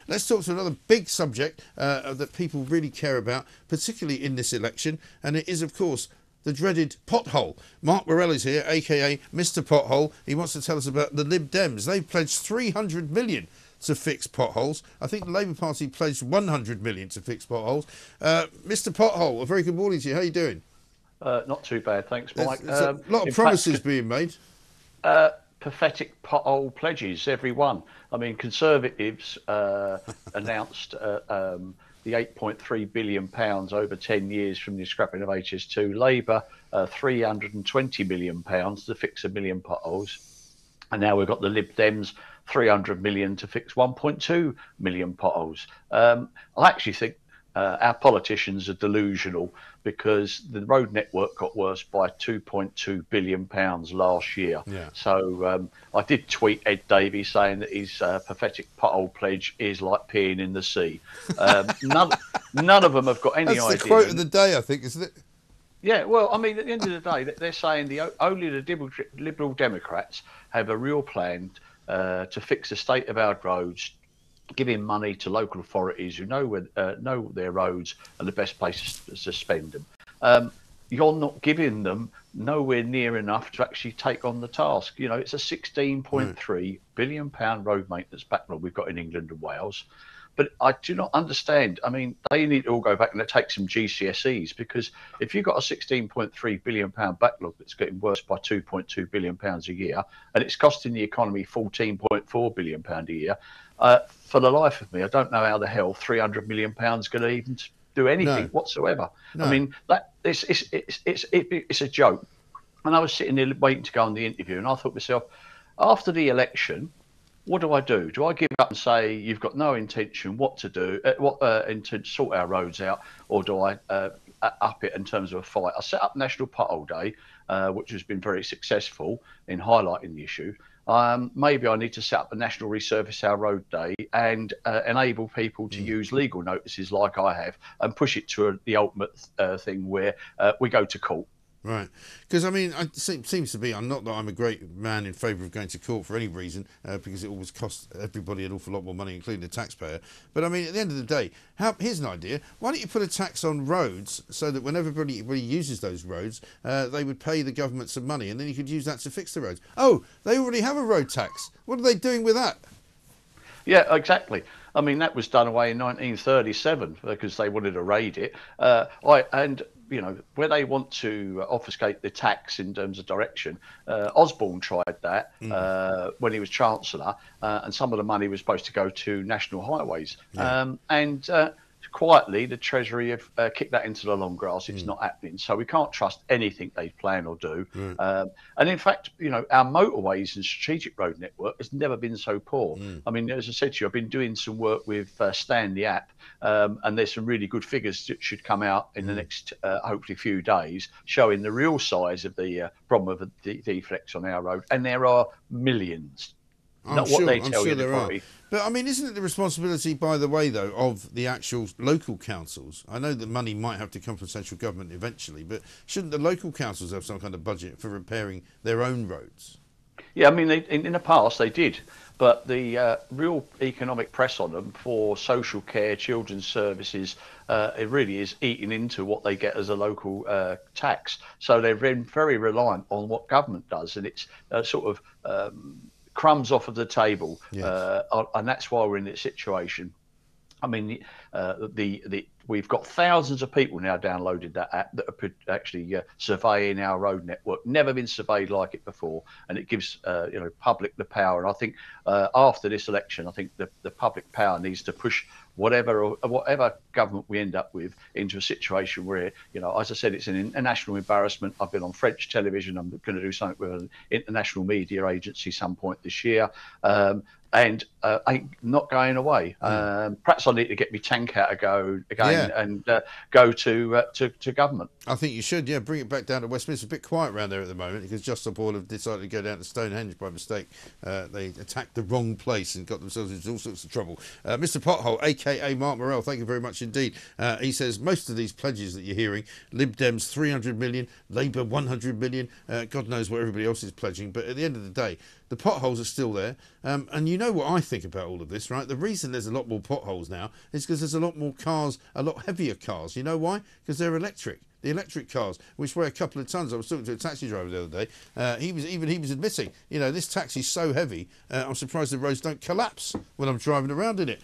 let's talk to another big subject that people really care about, particularly in this election, and it is, of course, the dreaded pothole. Mark Morell is here, aka Mr. Pothole. He wants to tell us about the Lib Dems. They've pledged 300 million to fix potholes. I think the Labour Party pledged 100 million to fix potholes. Mr. Pothole, a very good morning to you. How are you doing? Not too bad, thanks, Mike. There's a lot of promises being made. Pathetic pothole pledges, every one. I mean, Conservatives announced the £8.3 billion over 10 years from the scrapping of HS2. Labour, £320 million to fix 1 million potholes. And now we've got the Lib Dems, 300 million to fix 1.2 million potholes. I actually think our politicians are delusional, because the road network got worse by £2.2 billion last year. Yeah. So I did tweet Ed Davies saying that his pathetic pothole pledge is like peeing in the sea. None of them have got any idea. That's the quote of the day, I think, isn't it? Yeah, well, I mean, at the end of the day, they're saying only the Liberal Democrats have a real plan to fix the state of our roads, giving money to local authorities who know their roads and the best places to spend them. You're not giving them nowhere near enough to actually take on the task. You know, it's a £16.3 billion road maintenance backlog we've got in England and Wales. But I do not understand. I mean, they need to all go back and take some GCSEs, because if you've got a £16.3 billion backlog that's getting worse by £2.2 billion a year, and it's costing the economy £14.4 billion a year, for the life of me, I don't know how the hell £300 million going to even do anything whatsoever. No. I mean, it's a joke. And I was sitting there waiting to go on the interview, and I thought to myself, after the election, what do I do? Do I give up and say you've got no intention what to do, to sort our roads out, or do I up it in terms of a fight? I set up National Pothole Day, which has been very successful in highlighting the issue. Maybe I need to set up a National Resurface Our Road Day and enable people to use legal notices like I have, and push it to the ultimate thing where we go to court. Right, because I mean, it seems to be, I'm not that I'm a great man in favour of going to court for any reason, because it always costs everybody an awful lot more money, including the taxpayer. But I mean, at the end of the day, here's an idea. Why don't you put a tax on roads, so that when everybody uses those roads, they would pay the government some money, and then you could use that to fix the roads. Oh, they already have a road tax. What are they doing with that? Yeah, exactly. I mean, that was done away in 1937 because they wanted to raid it. You know, where they want to obfuscate the tax in terms of direction, Osborne tried that when he was Chancellor, and some of the money was supposed to go to national highways. Yeah. Quietly, the Treasury have kicked that into the long grass. It's not happening. So we can't trust anything they plan or do. And in fact, you know, our motorways and strategic road network has never been so poor. I mean, as I said to you, I've been doing some work with Stan the app, and there's some really good figures that should come out in the next, hopefully, few days, showing the real size of the problem of the defects on our road. And there are millions. I'm sure there are. But I mean, isn't it the responsibility, by the way, though, of the actual local councils? I know that money might have to come from central government eventually, but shouldn't the local councils have some kind of budget for repairing their own roads? Yeah, I mean, in the past they did, but the real economic press on them for social care, children's services, it really is eating into what they get as a local tax. So they're very reliant on what government does, and it's sort of crumbs off of the table, and that's why we're in this situation. I mean, we've got thousands of people now downloaded that app that are actually surveying our road network. Never been surveyed like it before, and it gives public the power. And I think after this election, I think the public power needs to push whatever government we end up with into a situation where, you know, as I said, it's an international embarrassment. I've been on French television. I'm going to do something with an international media agency some point this year. And ain't not going away. Perhaps I need to get my tank out and go to government. I think you should, bring it back down to Westminster. It's a bit quiet around there at the moment because Just Stop Oil have decided to go down to Stonehenge by mistake. They attacked the wrong place and got themselves into all sorts of trouble. Mr. Pothole, aka Mark Morell, thank you very much indeed. He says most of these pledges that you're hearing, Lib Dems 300 million, Labour 100 million, God knows what everybody else is pledging, but at the end of the day, The potholes are still there. And you know what I think about all of this, right? The reason there's a lot more potholes now is because there's a lot more cars, a lot heavier cars. You know why? Because they're electric. The electric cars, which weigh a couple of tons. I was talking to a taxi driver the other day. He was admitting, you know, this taxi's so heavy, I'm surprised the roads don't collapse when I'm driving around in it.